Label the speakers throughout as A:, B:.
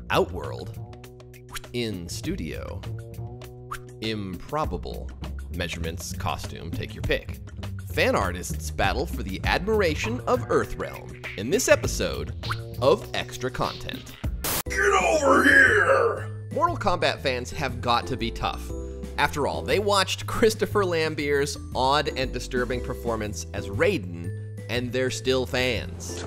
A: Outworld. In studio. Improbable. Measurements, costume, take your pick. Fan artists battle for the admiration of Earthrealm in this episode of Extra Content.
B: Get over here!
A: Mortal Kombat fans have got to be tough. After all, they watched Christopher Lambier's odd and disturbing performance as Raiden, and they're still fans.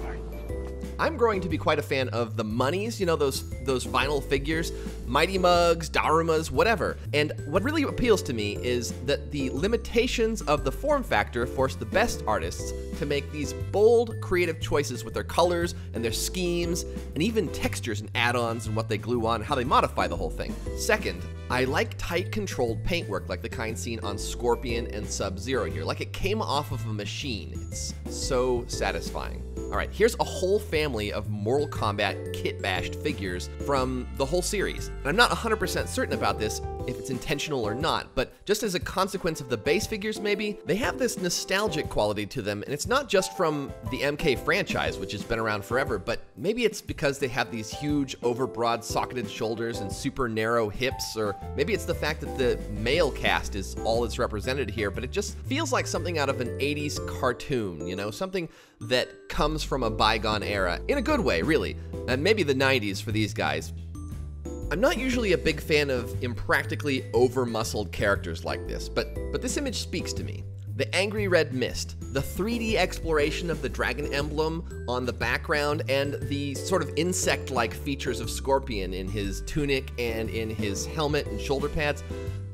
A: I'm growing to be quite a fan of the Monies, you know, those vinyl figures, Mighty Mugs, Darumas, whatever. And what really appeals to me is that the limitations of the form factor force the best artists to make these bold, creative choices with their colors and their schemes, and even textures and add-ons and what they glue on, how they modify the whole thing. Second, I like tight, controlled paintwork like the kind seen on Scorpion and Sub-Zero here, like it came off of a machine. It's so satisfying. All right, here's a whole family of Mortal Kombat kit-bashed figures from the whole series. And I'm not 100% certain about this, if it's intentional or not, but just as a consequence of the base figures maybe, they have this nostalgic quality to them, and it's not just from the MK franchise, which has been around forever, but maybe it's because they have these huge, overbroad, socketed shoulders and super narrow hips, or maybe it's the fact that the male cast is all that's represented here, but it just feels like something out of an 80s cartoon, you know, something that comes from a bygone era, in a good way, really, and maybe the 90s for these guys. I'm not usually a big fan of impractically over-muscled characters like this, but this image speaks to me. The angry red mist, the 3D exploration of the dragon emblem on the background, and the sort of insect-like features of Scorpion in his tunic and in his helmet and shoulder pads.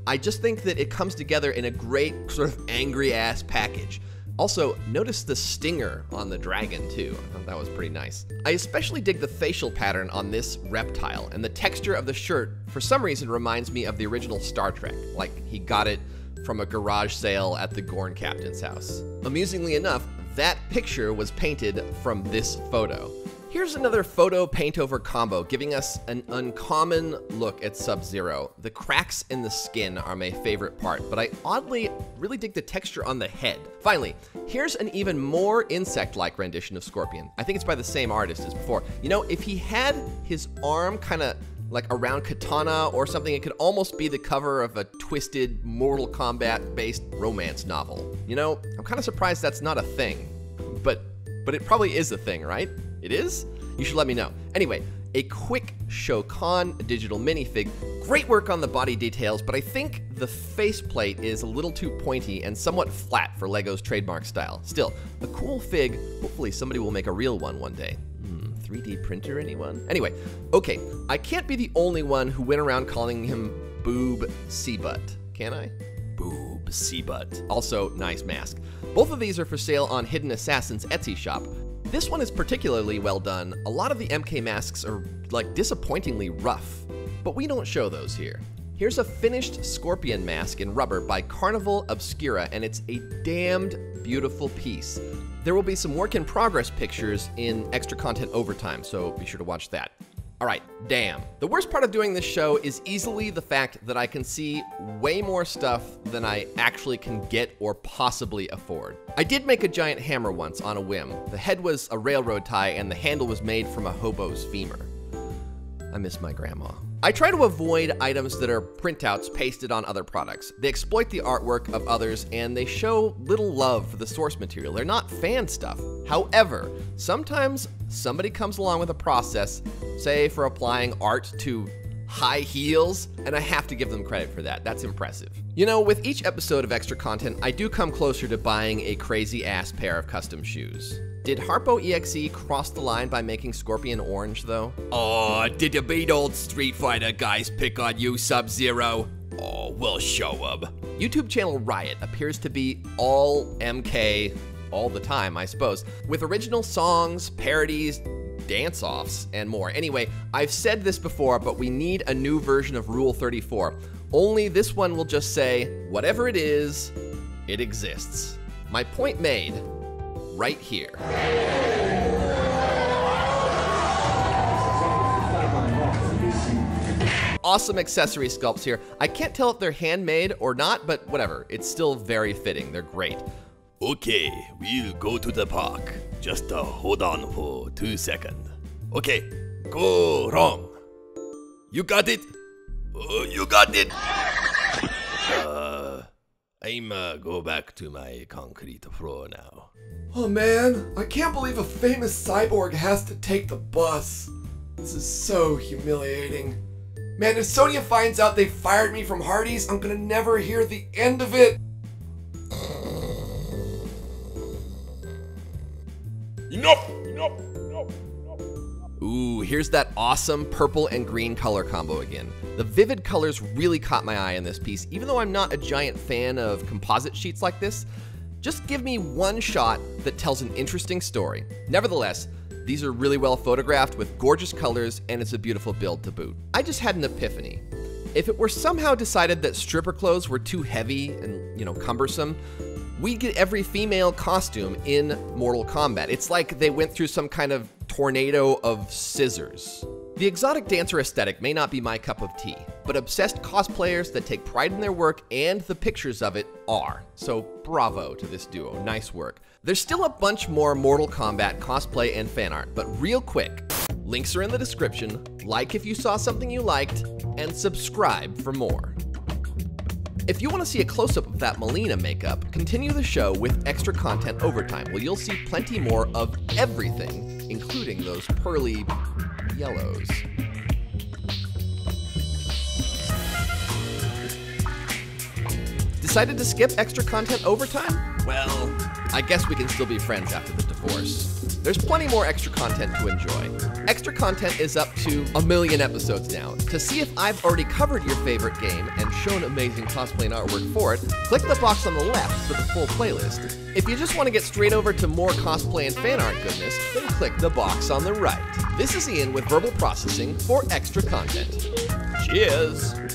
A: I just think that it comes together in a great sort of angry-ass package. Also, notice the stinger on the dragon too. I thought that was pretty nice. I especially dig the facial pattern on this reptile, and the texture of the shirt for some reason reminds me of the original Star Trek, like he got it from a garage sale at the Gorn captain's house. Amusingly enough, that picture was painted from this photo. Here's another photo paint-over combo, giving us an uncommon look at Sub-Zero. The cracks in the skin are my favorite part, but I oddly really dig the texture on the head. Finally, here's an even more insect-like rendition of Scorpion. I think it's by the same artist as before. You know, if he had his arm kind of like around Katana or something, it could almost be the cover of a twisted Mortal Kombat-based romance novel. You know, I'm kind of surprised that's not a thing, but it probably is a thing, right? It is? You should let me know. Anyway, a quick Shao Kahn digital minifig. Great work on the body details, but I think the faceplate is a little too pointy and somewhat flat for LEGO's trademark style. Still, a cool fig. Hopefully somebody will make a real one day. 3D printer, anyone? Anyway, okay, I can't be the only one who went around calling him Boob Seabutt, can I? Boob Seabutt. Also, nice mask. Both of these are for sale on Hidden Assassin's Etsy shop. This one is particularly well done. A lot of the MK masks are like disappointingly rough, but we don't show those here. Here's a finished Scorpion mask in rubber by Carnival Obscura, and it's a damned beautiful piece. There will be some work in progress pictures in Extra Content Overtime, so be sure to watch that. All right, damn. The worst part of doing this show is easily the fact that I can see way more stuff than I actually can get or possibly afford. I did make a giant hammer once on a whim. The head was a railroad tie and the handle was made from a hobo's femur. I miss my grandma. I try to avoid items that are printouts pasted on other products. They exploit the artwork of others and they show little love for the source material. They're not fan stuff. However, sometimes somebody comes along with a process, say for applying art to high heels, and I have to give them credit for that. That's impressive. You know, with each episode of Extra Content, I do come closer to buying a crazy-ass pair of custom shoes. Did Harpo EXE cross the line by making Scorpion orange, though?
B: Oh, did the beat old Street Fighter guys pick on you, Sub-Zero? Oh, we'll show them.
A: YouTube channel Riot appears to be all MK all the time, I suppose, with original songs, parodies, dance-offs, and more. Anyway, I've said this before, but we need a new version of Rule 34. Only this one will just say, whatever it is, it exists. My point made. Right here. Awesome accessory sculpts here. I can't tell if they're handmade or not, but whatever. It's still very fitting. They're great.
B: Okay, we'll go to the park. Just hold on for 2 seconds. Okay, go wrong. You got it? Oh, you got it! I'm go back to my concrete floor now.
C: Oh man, I can't believe a famous cyborg has to take the bus. This is so humiliating. Man, if Sonia finds out they fired me from Hardee's, I'm gonna never hear the end of it.
B: Enough!
A: Ooh, here's that awesome purple and green color combo again. The vivid colors really caught my eye in this piece, even though I'm not a giant fan of composite sheets like this. Just give me one shot that tells an interesting story. Nevertheless, these are really well photographed with gorgeous colors, and it's a beautiful build to boot. I just had an epiphany. If it were somehow decided that stripper clothes were too heavy and, cumbersome, we'd get every female costume in Mortal Kombat. It's like they went through some kind of tornado of scissors. The exotic dancer aesthetic may not be my cup of tea, but obsessed cosplayers that take pride in their work and the pictures of it are. So bravo to this duo, nice work. There's still a bunch more Mortal Kombat cosplay and fan art, but real quick, links are in the description, like if you saw something you liked, and subscribe for more. If you want to see a close-up of that Melina makeup, continue the show with extra content overtime, where you'll see plenty more of everything, including those pearly yellows. Decided to skip extra content overtime? Well, I guess we can still be friends after the divorce. There's plenty more extra content to enjoy. Extra content is up to 1 million episodes now. To see if I've already covered your favorite game and shown amazing cosplay and artwork for it, click the box on the left for the full playlist. If you just want to get straight over to more cosplay and fan art goodness, then click the box on the right. This is Ian with Verbal Processing for extra content. Cheers!